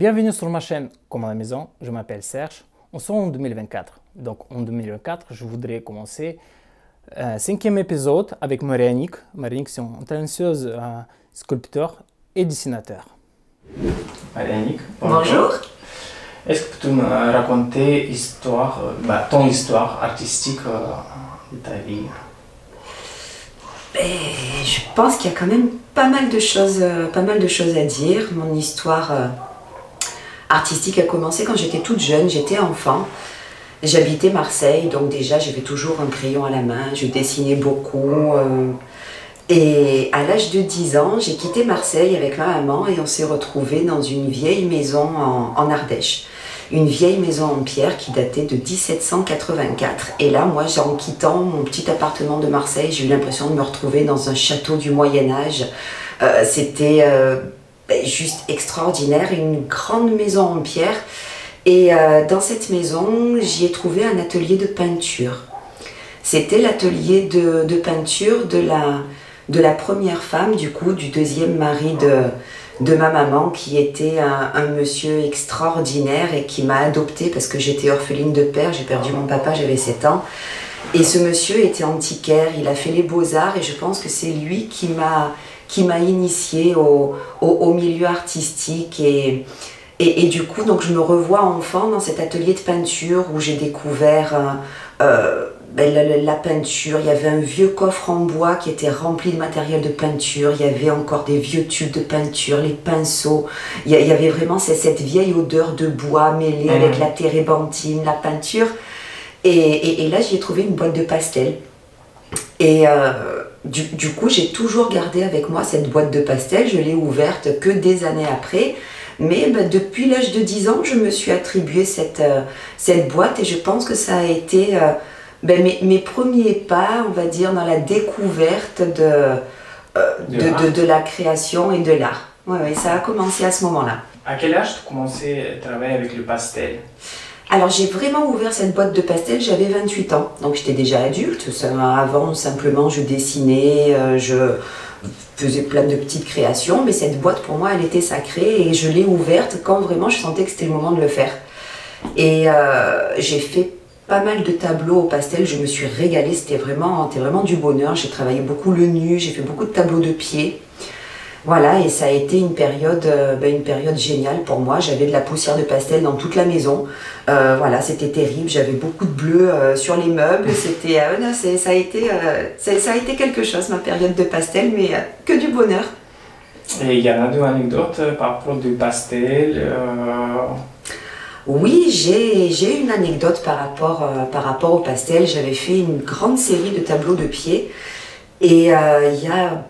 Bienvenue sur ma chaîne Comme à la maison, je m'appelle Serge. On sort en 2024. Donc en 2024, je voudrais commencer cinquième épisode avec Marianique. Marianique, c'est une talentueuse sculpteur et dessinateur. Marianique, bonjour. Est-ce que tu peux me raconter ton histoire artistique de ta vie? Je pense qu'il y a quand même pas mal de choses à dire. Mon histoire artistique a commencé quand j'étais toute jeune, j'étais enfant. J'habitais Marseille, donc déjà j'avais toujours un crayon à la main, je dessinais beaucoup. Et à l'âge de 10 ans, j'ai quitté Marseille avec ma maman et on s'est retrouvés dans une vieille maison en Ardèche. Une vieille maison en pierre qui datait de 1784. Et là, moi, en quittant mon petit appartement de Marseille, j'ai eu l'impression de me retrouver dans un château du Moyen-Âge. C'était juste extraordinaire, une grande maison en pierre. Et dans cette maison, j'y ai trouvé un atelier de peinture. C'était l'atelier de peinture de la première femme, du deuxième mari de ma maman, qui était un monsieur extraordinaire et qui m'a adoptée parce que j'étais orpheline de père, j'ai perdu mon papa, j'avais 7 ans. Et ce monsieur était antiquaire, il a fait les beaux-arts et je pense que c'est lui qui m'a initiée au milieu artistique et du coup, donc je me revois enfant dans cet atelier de peinture où j'ai découvert la peinture. Il y avait un vieux coffre en bois qui était rempli de matériel de peinture, il y avait encore des vieux tubes de peinture, les pinceaux, il y avait vraiment cette vieille odeur de bois mêlée avec la térébenthine, la peinture. Et là, j'y ai trouvé une boîte de pastel. Et du coup, j'ai toujours gardé avec moi cette boîte de pastel, je l'ai ouverte que des années après. Mais depuis l'âge de 10 ans, je me suis attribué cette boîte et je pense que ça a été mes premiers pas, on va dire, dans la découverte de la création et de l'art. Ouais, ça a commencé à ce moment-là. À quel âge tu as commencé à travailler avec le pastel? Alors j'ai vraiment ouvert cette boîte de pastel, j'avais 28 ans, donc j'étais déjà adulte. Avant, simplement, je dessinais, je faisais plein de petites créations, mais cette boîte pour moi elle était sacrée et je l'ai ouverte quand vraiment je sentais que c'était le moment de le faire. Et j'ai fait pas mal de tableaux au pastel, je me suis régalée, c'était vraiment du bonheur. J'ai travaillé beaucoup le nu, j'ai fait beaucoup de tableaux de pied. Voilà, et ça a été une période géniale pour moi. J'avais de la poussière de pastel dans toute la maison. Voilà, c'était terrible. J'avais beaucoup de bleu sur les meubles. C'était, ça a été quelque chose, ma période de pastel, mais que du bonheur. Et il y en a deux anecdotes par rapport du pastel. Oui, j'ai une anecdote par rapport au pastel. J'avais fait une grande série de tableaux de pied et il y a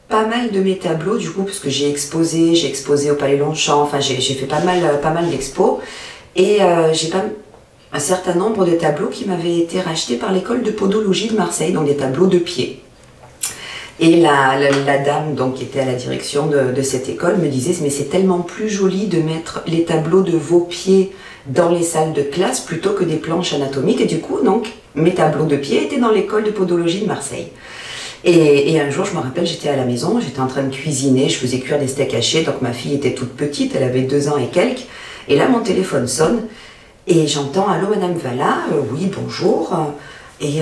pas mal de mes tableaux, du coup, parce que j'ai exposé au Palais Longchamp, enfin j'ai fait pas mal d'expos, et j'ai un certain nombre de tableaux qui m'avaient été rachetés par l'école de podologie de Marseille, donc des tableaux de pied. Et la dame donc, qui était à la direction de cette école me disait « mais c'est tellement plus joli de mettre les tableaux de vos pieds dans les salles de classe plutôt que des planches anatomiques », et du coup, donc, mes tableaux de pied étaient dans l'école de podologie de Marseille. Et un jour, je me rappelle, j'étais à la maison, j'étais en train de cuisiner, je faisais cuire des steaks hachés, donc ma fille était toute petite, elle avait 2 ans et quelques, et là mon téléphone sonne, et j'entends « Allô Madame Valla, oui bonjour, et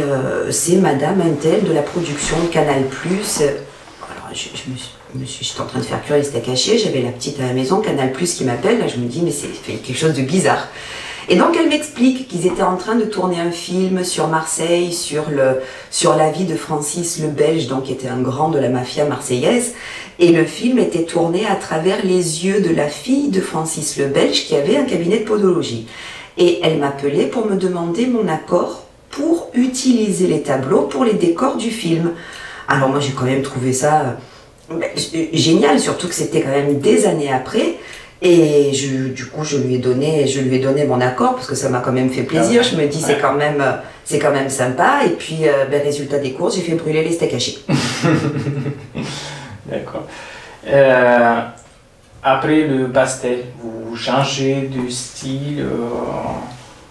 c'est Madame Untel de la production Canal+. » Alors j'étais en train de faire cuire les steaks hachés, j'avais la petite à la maison, Canal+, qui m'appelle, là je me dis « mais c'est quelque chose de bizarre ». Et donc elle m'explique qu'ils étaient en train de tourner un film sur Marseille, sur la vie de Francis le Belge, donc qui était un grand de la mafia marseillaise. Et le film était tourné à travers les yeux de la fille de Francis le Belge qui avait un cabinet de podologie. Et elle m'appelait pour me demander mon accord pour utiliser les tableaux pour les décors du film. Alors moi j'ai quand même trouvé ça génial, surtout que c'était quand même des années après. Et du coup, je lui ai donné mon accord parce que ça m'a quand même fait plaisir. Je me dis, c'est quand même sympa. Et puis, résultat des courses, j'ai fait brûler les steaks hachés. D'accord. Après le pastel, vous changez de style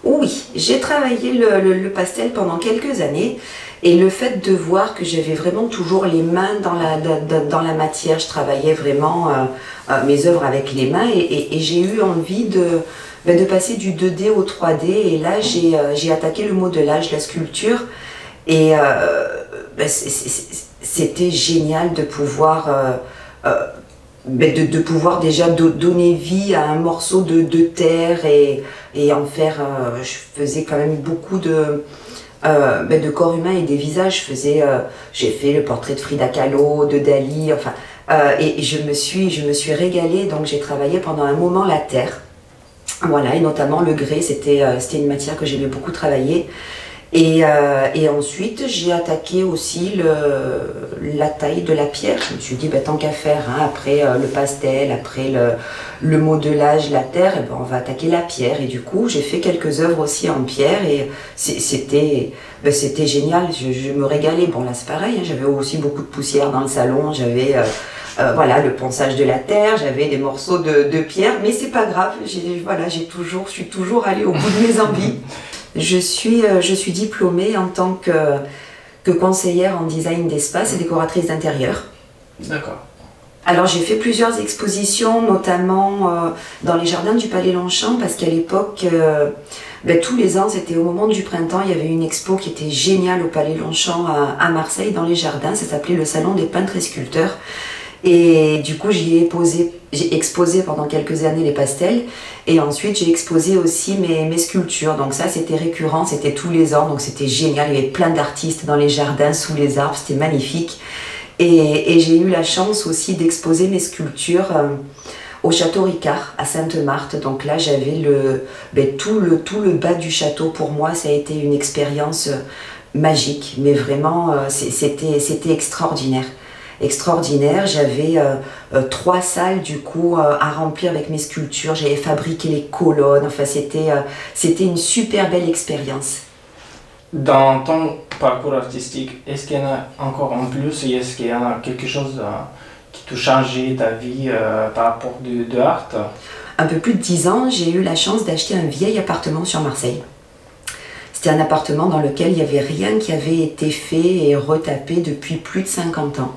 Oui, j'ai travaillé le pastel pendant quelques années. Et le fait de voir que j'avais vraiment toujours les mains dans la matière, je travaillais vraiment mes œuvres avec les mains et j'ai eu envie de passer du 2D au 3D. Et là, j'ai attaqué le modelage, la sculpture. Et c'était génial de pouvoir, de pouvoir déjà donner vie à un morceau de terre et en faire. Je faisais quand même beaucoup de corps humains et des visages. J'ai fait le portrait de Frida Kahlo, de Dali, enfin, et je me suis régalée. Donc j'ai travaillé pendant un moment la terre, voilà, et notamment le grès. C'était une matière que j'aimais beaucoup travailler. Et ensuite, j'ai attaqué aussi la taille de la pierre. Je me suis dit, tant qu'à faire, hein, après le pastel, après le modelage, la terre, et on va attaquer la pierre. Et du coup, j'ai fait quelques œuvres aussi en pierre et c'était génial. Je me régalais. Bon, là, c'est pareil, hein, j'avais aussi beaucoup de poussière dans le salon. J'avais voilà, le ponçage de la terre, j'avais des morceaux de pierre, mais c'est pas grave. Je suis toujours allée au bout de mes envies. Je suis diplômée en tant que conseillère en design d'espace et décoratrice d'intérieur. D'accord. Alors j'ai fait plusieurs expositions, notamment dans les jardins du Palais Longchamp, parce qu'à l'époque, tous les ans, c'était au moment du printemps, il y avait une expo qui était géniale au Palais Longchamp à Marseille, dans les jardins. Ça s'appelait le Salon des peintres et sculpteurs. Et du coup, j'ai exposé pendant quelques années les pastels et ensuite j'ai exposé aussi mes sculptures. Donc ça, c'était récurrent, c'était tous les ans, donc c'était génial. Il y avait plein d'artistes dans les jardins, sous les arbres, c'était magnifique. Et j'ai eu la chance aussi d'exposer mes sculptures au château Ricard à Sainte-Marthe. Donc là, j'avais tout le bas du château. Pour moi, ça a été une expérience magique, mais vraiment, c'était extraordinaire. J'avais 3 salles du coup à remplir avec mes sculptures, j'avais fabriqué les colonnes, enfin c'était une super belle expérience. Dans ton parcours artistique, est-ce qu'il y en a encore en plus, est-ce qu'il y en a quelque chose qui t'a changé ta vie par rapport de art? Un peu plus de 10 ans, j'ai eu la chance d'acheter un vieil appartement sur Marseille. C'était un appartement dans lequel il n'y avait rien qui avait été fait et retapé depuis plus de 50 ans.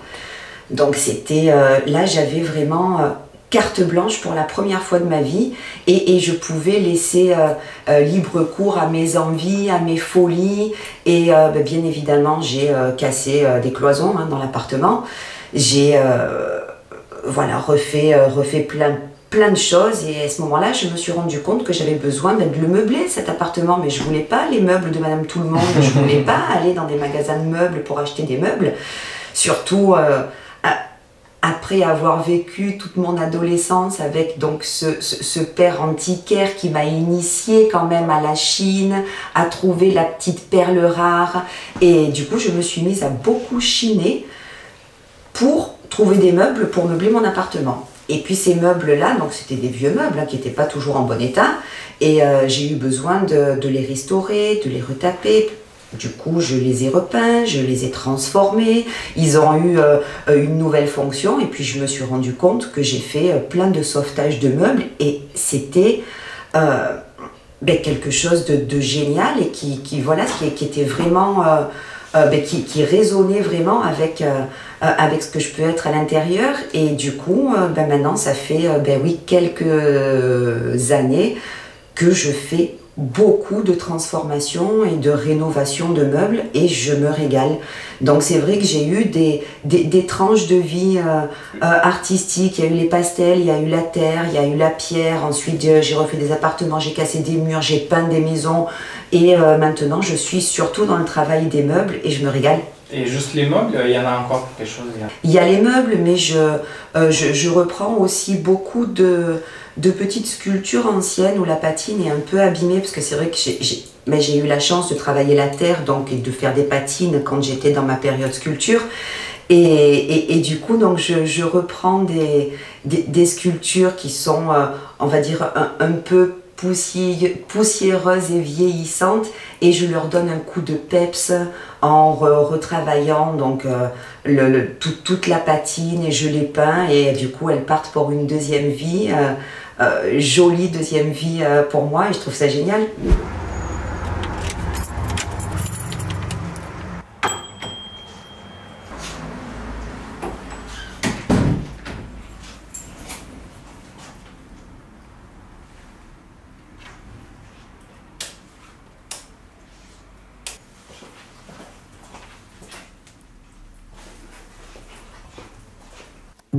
Donc c'était là, j'avais vraiment carte blanche pour la première fois de ma vie et je pouvais laisser libre cours à mes envies, à mes folies. Et bien évidemment, j'ai cassé des cloisons dans l'appartement. J'ai voilà, refait plein de choses et à ce moment-là, je me suis rendu compte que j'avais besoin de le meubler, cet appartement, mais je voulais pas les meubles de Madame Tout-le-Monde, je voulais pas aller dans des magasins de meubles pour acheter des meubles, surtout après avoir vécu toute mon adolescence avec donc ce père antiquaire qui m'a initié quand même à la Chine, à trouver la petite perle rare, et du coup je me suis mise à beaucoup chiner pour trouver des meubles pour meubler mon appartement. Et puis ces meubles-là, donc c'était des vieux meubles qui n'étaient pas toujours en bon état, et j'ai eu besoin de les restaurer, de les retaper. Du coup, je les ai repeints, je les ai transformés, ils ont eu une nouvelle fonction, et puis je me suis rendu compte que j'ai fait plein de sauvetage de meubles, et c'était quelque chose de génial, et qui était vraiment... qui résonnait vraiment avec ce que je peux être à l'intérieur. Et du coup, maintenant, ça fait quelques années que je fais beaucoup de transformations et de rénovations de meubles et je me régale. Donc c'est vrai que j'ai eu des tranches de vie artistiques. Il y a eu les pastels, il y a eu la terre, il y a eu la pierre. Ensuite, j'ai refait des appartements, j'ai cassé des murs, j'ai peint des maisons. Et maintenant, je suis surtout dans le travail des meubles et je me régale. Et juste les meubles, il y en a encore quelque chose? Il y a les meubles, mais je reprends aussi beaucoup de petites sculptures anciennes où la patine est un peu abîmée, parce que c'est vrai que j'ai eu la chance de travailler la terre donc, et de faire des patines quand j'étais dans ma période sculpture. Et du coup, donc, je reprends des sculptures qui sont, on va dire, un peu poussiéreuses et vieillissantes, et je leur donne un coup de peps en retravaillant donc toute la patine, et je les peins, et du coup elles partent pour une deuxième vie, jolie deuxième vie pour moi, et je trouve ça génial. Je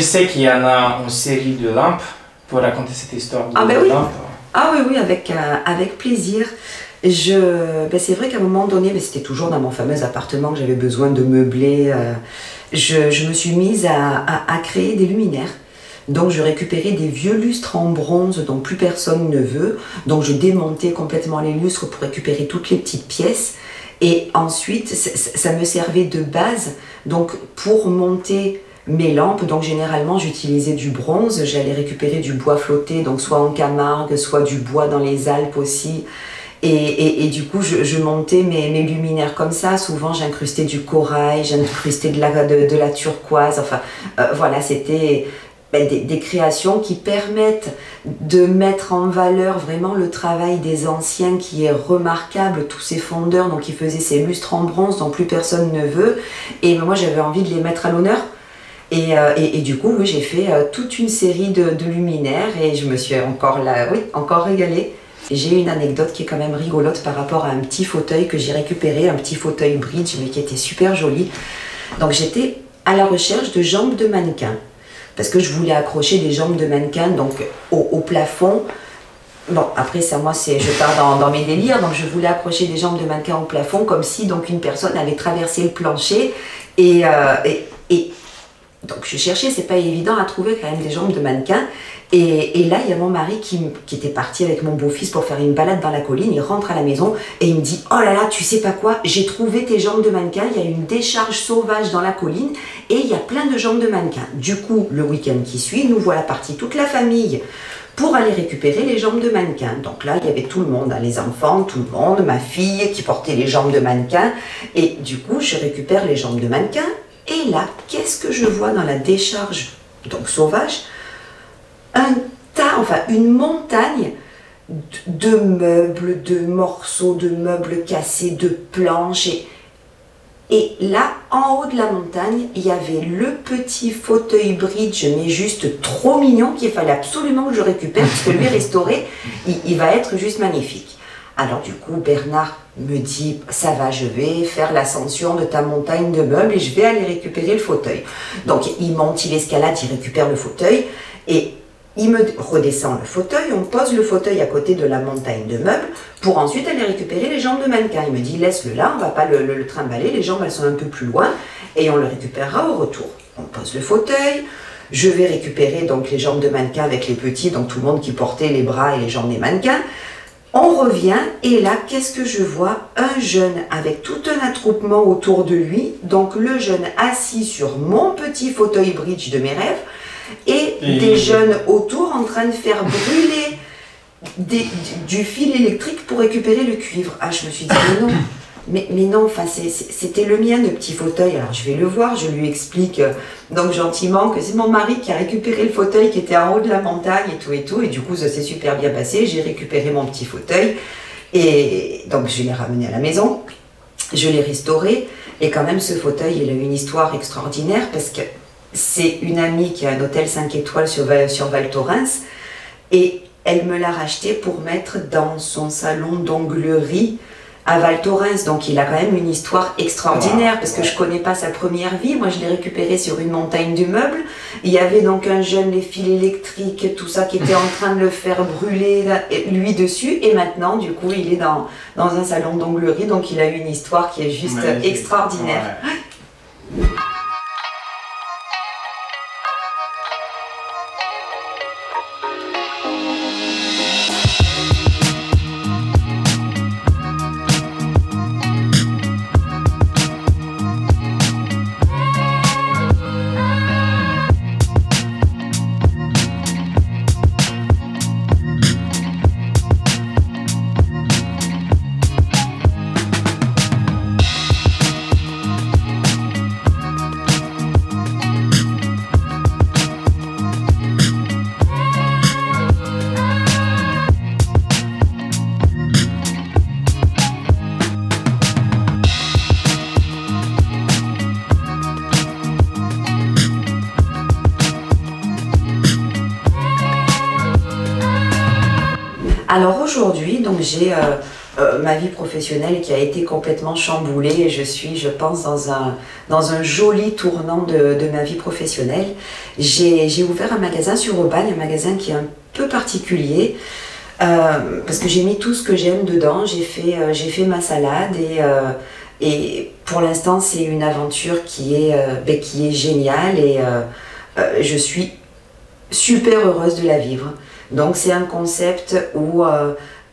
sais qu'il y en a une série de lampes pour raconter cette histoire de oui. lampes. Ah oui, oui, avec plaisir. C'est vrai qu'à un moment donné, c'était toujours dans mon fameux appartement que j'avais besoin de meubler. Je me suis mise à créer des luminaires. Donc je récupérais des vieux lustres en bronze dont plus personne ne veut. Donc je démontais complètement les lustres pour récupérer toutes les petites pièces. Et ensuite, ça me servait de base donc pour monter mes lampes. Donc généralement j'utilisais du bronze, j'allais récupérer du bois flotté, donc soit en Camargue, soit du bois dans les Alpes aussi. Et du coup je montais mes luminaires comme ça. Souvent j'incrustais du corail, j'incrustais de la turquoise, enfin voilà, c'était des créations qui permettent de mettre en valeur vraiment le travail des anciens qui est remarquable, tous ces fondeurs donc qui faisaient ces lustres en bronze dont plus personne ne veut. Et moi j'avais envie de les mettre à l'honneur. Et du coup, oui, j'ai fait toute une série de luminaires et je me suis encore régalée. J'ai une anecdote qui est quand même rigolote par rapport à un petit fauteuil que j'ai récupéré, un petit fauteuil bridge, mais qui était super joli. Donc j'étais à la recherche de jambes de mannequin, parce que je voulais accrocher des jambes de mannequin donc, au plafond. Bon, après ça, moi, je pars dans mes délires, donc je voulais accrocher des jambes de mannequin au plafond, comme si donc, une personne avait traversé le plancher et donc je cherchais, c'est pas évident à trouver quand même des jambes de mannequin. Et là, il y a mon mari qui était parti avec mon beau-fils pour faire une balade dans la colline. Il rentre à la maison et il me dit « Oh là là, tu sais pas quoi, j'ai trouvé tes jambes de mannequin, il y a une décharge sauvage dans la colline et il y a plein de jambes de mannequin. » Du coup, le week-end qui suit, nous voilà partis, toute la famille, pour aller récupérer les jambes de mannequin. Donc là, il y avait tout le monde, hein, les enfants, tout le monde, ma fille qui portait les jambes de mannequin. Et du coup, je récupère les jambes de mannequin. Et là, qu'est-ce que je vois dans la décharge donc sauvage? Un tas, enfin une montagne de meubles, de morceaux de meubles cassés, de planches. Et là, en haut de la montagne, il y avait le petit fauteuil bridge, mais juste trop mignon, qu'il fallait absolument que je récupère, parce que lui restauré, il va être juste magnifique. Alors du coup, Bernard me dit, ça va, je vais faire l'ascension de ta montagne de meubles et je vais aller récupérer le fauteuil. Donc il monte, il escalade, il récupère le fauteuil et il me redescend le fauteuil, on pose le fauteuil à côté de la montagne de meubles pour ensuite aller récupérer les jambes de mannequin. Il me dit, laisse-le là, on ne va pas le trimballer, les jambes elles sont un peu plus loin et on le récupérera au retour. On pose le fauteuil, je vais récupérer donc les jambes de mannequin avec les petits, donc tout le monde qui portait les bras et les jambes des mannequins. On revient et là, qu'est-ce que je vois? Un jeune avec tout un attroupement autour de lui, donc le jeune assis sur mon petit fauteuil bridge de mes rêves et des jeunes autour en train de faire brûler du fil électrique pour récupérer le cuivre. Ah, je me suis dit, mais non, mais non, enfin, c'était le mien, le petit fauteuil. Alors je vais le voir, je lui explique donc gentiment que c'est mon mari qui a récupéré le fauteuil qui était en haut de la montagne et tout. Et du coup, ça s'est super bien passé. J'ai récupéré mon petit fauteuil et donc je l'ai ramené à la maison. Je l'ai restauré. Et quand même, ce fauteuil, il a une histoire extraordinaire parce que c'est une amie qui a un hôtel 5 étoiles sur Val Thorens. Et elle me l'a racheté pour mettre dans son salon d'onglerie à Val Thorens. Donc il a quand même une histoire extraordinaire parce que je ne connais pas sa première vie. Moi je l'ai récupéré sur une montagne du meuble. Il y avait donc un jeune, les fils électriques, tout ça qui était en train de le faire brûler lui dessus. Et maintenant du coup il est dans un salon d'onglerie. Donc il a une histoire qui est juste extraordinaire. Ouais. Alors aujourd'hui, donc j'ai ma vie professionnelle qui a été complètement chamboulée et je suis, je pense, dans un joli tournant de ma vie professionnelle. J'ai ouvert un magasin sur Aubagne, un magasin qui est un peu particulier parce que j'ai mis tout ce que j'aime dedans. J'ai fait ma salade et pour l'instant c'est une aventure qui est géniale et je suis super heureuse de la vivre. Donc c'est un concept où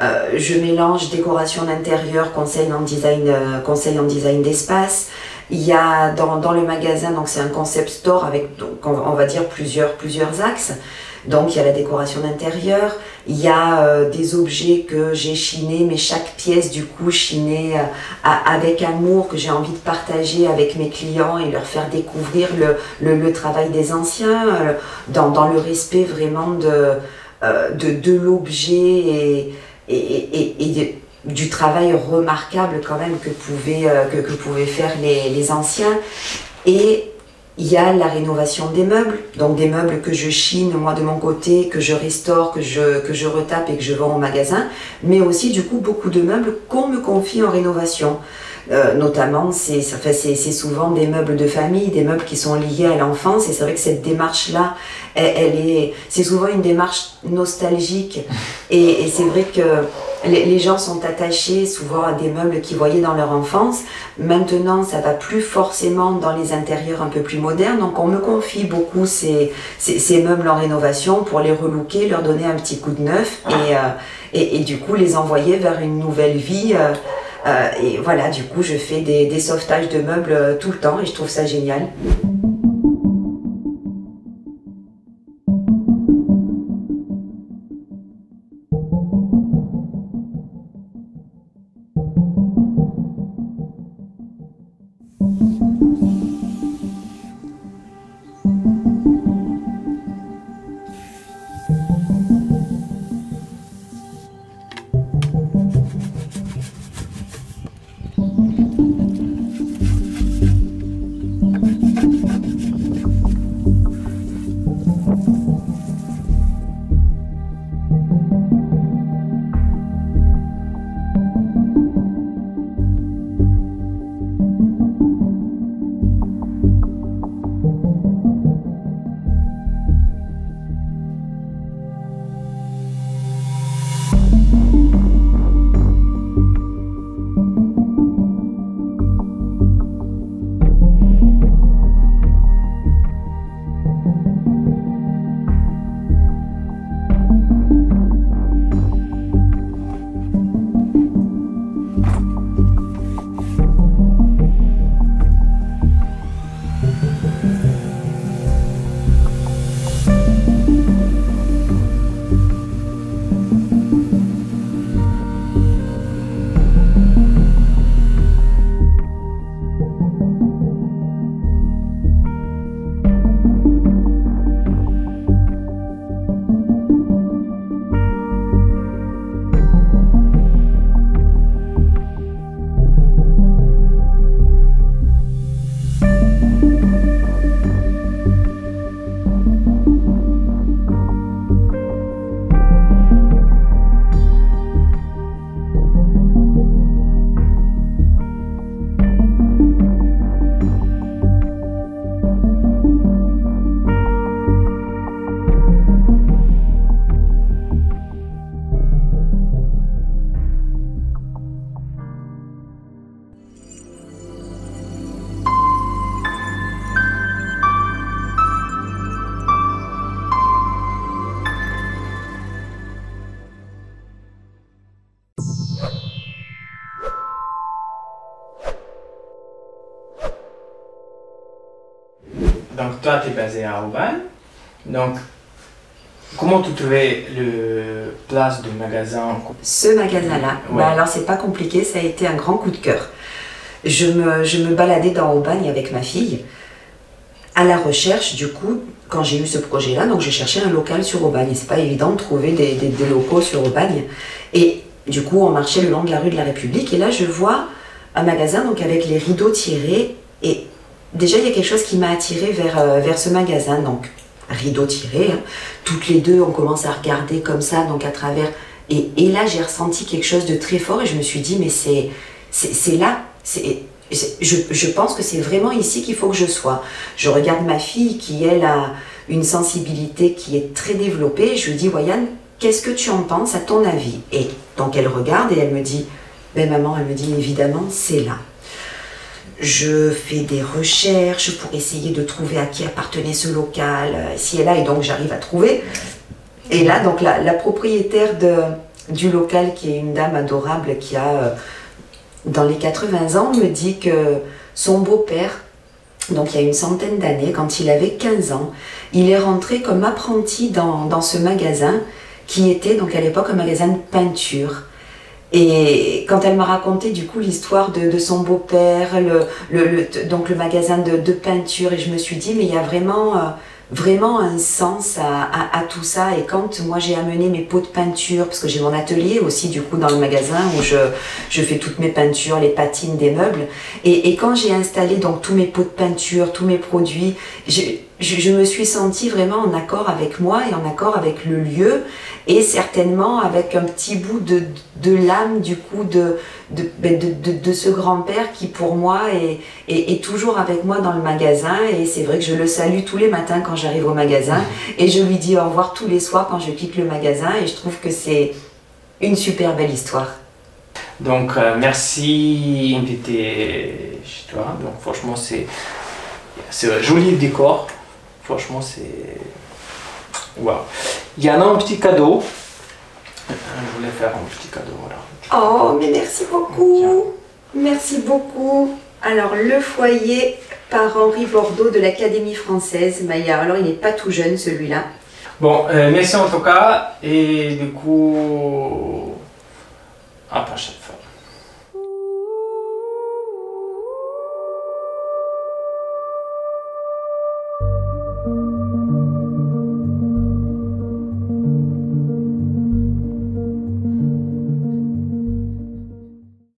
je mélange décoration d'intérieur, conseil en design d'espace. Il y a dans le magasin, donc c'est un concept store avec, donc, on va dire plusieurs axes. Donc il y a la décoration d'intérieur, il y a des objets que j'ai chinés, mais chaque pièce du coup chinée avec amour, que j'ai envie de partager avec mes clients et leur faire découvrir le travail des anciens, dans le respect vraiment de l'objet et du travail remarquable quand même que pouvaient faire les anciens. Et il y a la rénovation des meubles, donc des meubles que je chine moi de mon côté, que je restaure, que je retape et que je vends au magasin, mais aussi du coup beaucoup de meubles qu'on me confie en rénovation. Notamment, c'est souvent des meubles de famille, des meubles qui sont liés à l'enfance, et c'est vrai que cette démarche-là, c'est souvent une démarche nostalgique, et c'est vrai que les gens sont attachés souvent à des meubles qu'ils voyaient dans leur enfance. Maintenant, ça va plus forcément dans les intérieurs un peu plus modernes, donc on me confie beaucoup ces meubles en rénovation pour les relooker, leur donner un petit coup de neuf, et du coup les envoyer vers une nouvelle vie. Et voilà, du coup, je fais des sauvetages de meubles tout le temps et je trouve ça génial. donc toi, tu es basé à Aubagne. Donc, comment tu trouvais le place du magasin? Ce magasin-là, Ouais. alors c'est pas compliqué, ça a été un grand coup de cœur. Je me baladais dans Aubagne avec ma fille à la recherche, du coup, quand j'ai eu ce projet-là, donc j'ai cherché un local sur Aubagne. Et c'est pas évident de trouver des locaux sur Aubagne. Et du coup, on marchait le long de la rue de la République. Et là, je vois un magasin donc avec les rideaux tirés. Et déjà, il y a quelque chose qui m'a attirée vers ce magasin. Donc, rideaux tirés. Hein. Toutes les deux, on commence à regarder comme ça, donc à travers. Et là, j'ai ressenti quelque chose de très fort. Et je me suis dit, mais c'est là. Je pense que c'est vraiment ici qu'il faut que je sois. Je regarde ma fille qui, elle, a une sensibilité qui est très développée. Je lui dis, Wayane, qu'est-ce que tu en penses à ton avis? Et donc elle regarde et elle me dit, ben maman, elle me dit, évidemment, c'est là. Je fais des recherches pour essayer de trouver à qui appartenait ce local, ici et là, et donc j'arrive à trouver. Et là, donc la propriétaire du local, qui est une dame adorable qui a... dans les 80 ans, me dit que son beau-père, donc il y a une centaine d'années, quand il avait 15 ans, il est rentré comme apprenti dans ce magasin qui était donc à l'époque un magasin de peinture. Et quand elle m'a raconté du coup l'histoire de son beau-père, donc le magasin de peinture, et je me suis dit mais il y a vraiment un sens à tout ça. Et quand moi j'ai amené mes pots de peinture, parce que j'ai mon atelier aussi du coup dans le magasin où je fais toutes mes peintures, les patines des meubles, et quand j'ai installé donc tous mes pots de peinture, tous mes produits, je me suis sentie vraiment en accord avec moi et en accord avec le lieu, et certainement avec un petit bout de l'âme du coup de ce grand-père qui pour moi est toujours avec moi dans le magasin. Et c'est vrai que je le salue tous les matins quand j'arrive au magasin et je lui dis au revoir tous les soirs quand je quitte le magasin, et je trouve que c'est une super belle histoire. Donc merci invité chez toi. Donc franchement c'est un joli décor. Franchement c'est... Waouh. Il y en a un petit cadeau. Je voulais faire un petit cadeau. Voilà. Oh, mais merci beaucoup. Merci beaucoup. Alors, le foyer par Henri Bordeaux de l'Académie française. Maya, alors il n'est pas tout jeune celui-là. Bon, merci en tout cas. Et du coup, à la prochaine fois.